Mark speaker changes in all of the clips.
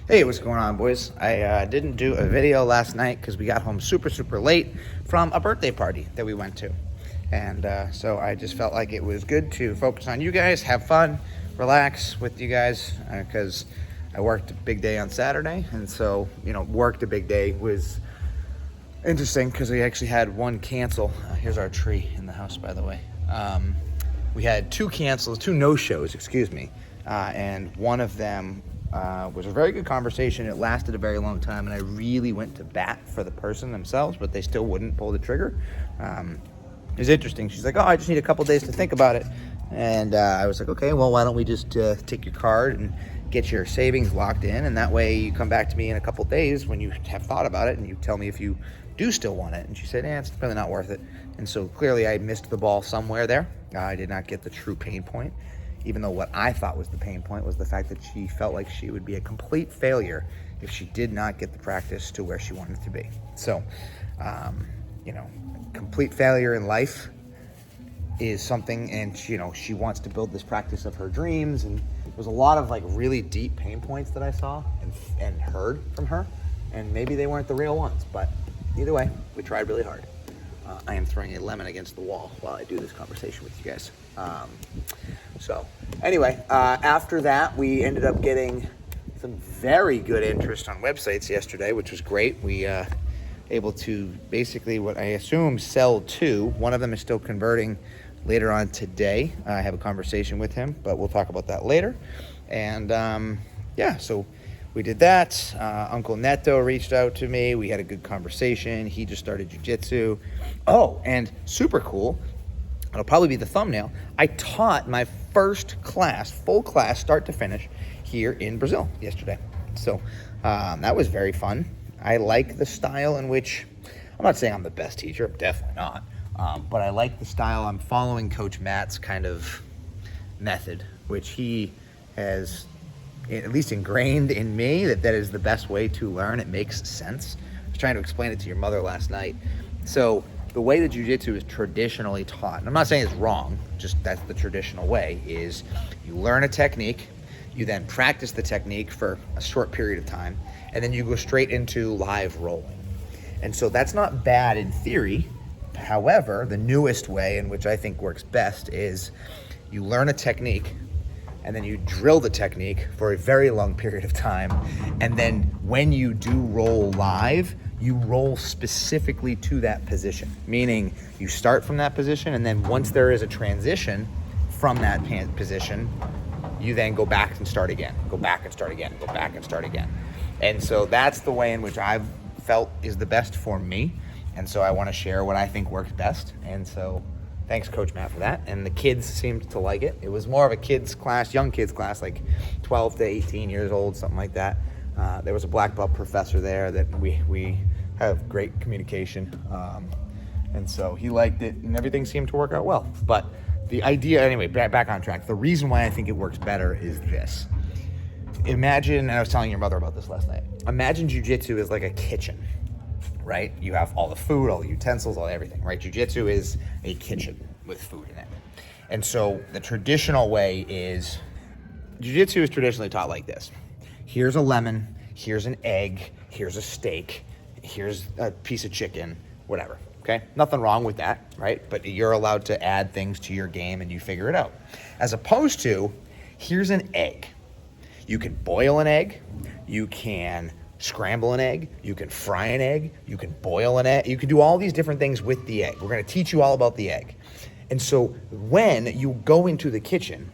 Speaker 1: Hey, what's going on, boys? I didn't do a video last night because we got home super late from a birthday party that we went to. And so I just felt like it was good to focus on you guys, have fun, relax with you guys, because I worked a big day on Saturday. And so, worked a big day was interesting because we actually had one cancel. Here's our tree in the house, by the way. We had two no-shows, and one of them was a very good conversation. It lasted a very long time, and I really went to bat for the person themselves, but they still wouldn't pull the trigger. It was interesting. She's like, I just need a couple days to think about it. And I was like, okay, well, why don't we just take your card and get your savings locked in, and that way you come back to me in a couple days when you have thought about it, and you tell me if you do still want it. And she said, it's really not worth it. And so clearly I missed the ball somewhere there. I did not get the true pain point, even though what I thought was the pain point was the fact that she felt like she would be a complete failure if she did not get the practice to where she wanted to be. So, complete failure in life is something, and she wants to build this practice of her dreams, and there was a lot of really deep pain points that I saw and heard from her, and maybe they weren't the real ones, but either way, we tried really hard. I am throwing a lemon against the wall while I do this conversation with you guys. So anyway, after that, we ended up getting some very good interest on websites yesterday, which was great. We able to basically, what I assume, sell two. One of them is still converting later on today. I have a conversation with him, but we'll talk about that later. And so we did that. Uncle Neto reached out to me. We had a good conversation. He just started Jujitsu. Oh, and super cool. It'll probably be the thumbnail. I taught my first class, full class, start to finish, here in Brazil yesterday. So that was very fun. I like the style in which, I'm not saying I'm the best teacher, I'm definitely not, but I like the style. I'm following Coach Matt's kind of method, which he has at least ingrained in me that is the best way to learn. It makes sense. I was trying to explain it to your mother last night. So the way that Jiu-Jitsu is traditionally taught, and I'm not saying it's wrong, just that's the traditional way, is you learn a technique, you then practice the technique for a short period of time, and then you go straight into live rolling. And so that's not bad in theory. However, the newest way, in which I think works best, is you learn a technique, and then you drill the technique for a very long period of time, and then when you do roll live, you roll specifically to that position, meaning you start from that position, and then once there is a transition from that position, you then go back and start again, go back and start again, go back and start again. And so that's the way in which I've felt is the best for me, and so I want to share what I think works best. And so thanks, Coach Matt, for that. And the kids seemed to like it. It was more of a kids class, young kids class, like 12 to 18 years old, something like that. There was a black belt professor there that we have great communication. And so he liked it, and everything seemed to work out well. But the idea, anyway, back on track. The reason why I think it works better is this. Imagine, and I was telling your mother about this last night. Imagine Jiu-Jitsu is like a kitchen, right? You have all the food, all the utensils, all everything, right? Jiu-Jitsu is a kitchen with food in it. And so the traditional way is, Jiu-Jitsu is traditionally taught like this. Here's a lemon, here's an egg, here's a steak, here's a piece of chicken, whatever, okay? Nothing wrong with that, right? But you're allowed to add things to your game and you figure it out. As opposed to, here's an egg. You can boil an egg, you can scramble an egg, you can fry an egg, you can boil an egg, you can do all these different things with the egg. We're gonna teach you all about the egg. And so when you go into the kitchen,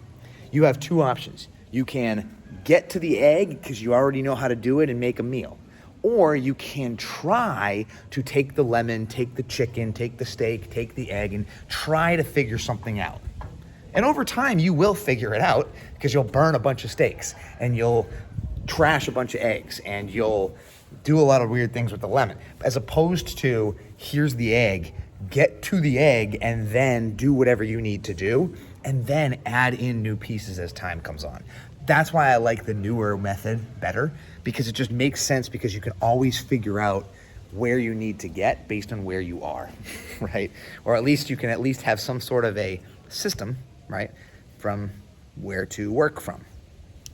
Speaker 1: you have two options. You can get to the egg because you already know how to do it and make a meal. Or you can try to take the lemon, take the chicken, take the steak, take the egg, and try to figure something out. And over time, you will figure it out because you'll burn a bunch of steaks and you'll trash a bunch of eggs and you'll do a lot of weird things with the lemon. As opposed to, here's the egg, get to the egg and then do whatever you need to do and then add in new pieces as time comes on. That's why I like the newer method better, because it just makes sense because you can always figure out where you need to get based on where you are, right? Or at least you can at least have some sort of a system, right, from where to work from.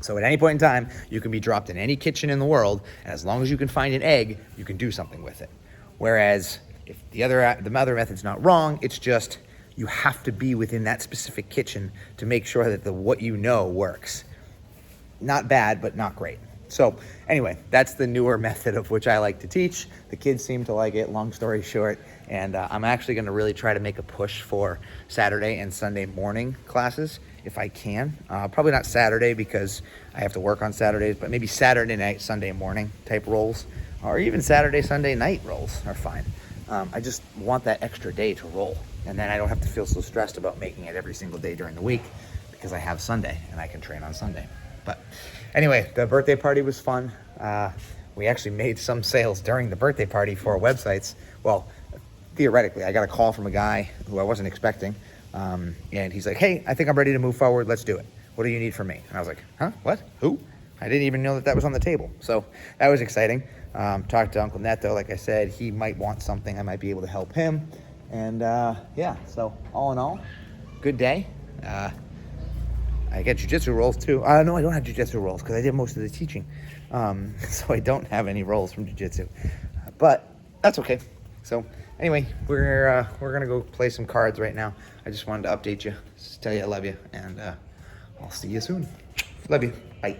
Speaker 1: So at any point in time, you can be dropped in any kitchen in the world, and as long as you can find an egg, you can do something with it. Whereas if the other method's not wrong, it's just you have to be within that specific kitchen to make sure that what you know works. Not bad, but not great. So anyway, that's the newer method of which I like to teach. The kids seem to like it, long story short. And I'm actually gonna really try to make a push for Saturday and Sunday morning classes if I can. Probably not Saturday because I have to work on Saturdays, but maybe Saturday night, Sunday morning type rolls, or even Saturday, Sunday night rolls are fine. I just want that extra day to roll. And then I don't have to feel so stressed about making it every single day during the week because I have Sunday and I can train on Sunday. But anyway, the birthday party was fun. We actually made some sales during the birthday party for websites. Well, theoretically, I got a call from a guy who I wasn't expecting. And he's like, hey, I think I'm ready to move forward. Let's do it. What do you need from me? And I was like, huh? What? Who? I didn't even know that was on the table. So that was exciting. Talked to Uncle Neto. Like I said, he might want something. I might be able to help him. And yeah, so all in all, good day. I get jujitsu rolls too. No, I don't have jujitsu rolls because I did most of the teaching. So I don't have any rolls from jujitsu, but that's okay. So anyway, we're gonna go play some cards right now. I just wanted to update you, just tell you I love you, and I'll see you soon. Love you. Bye.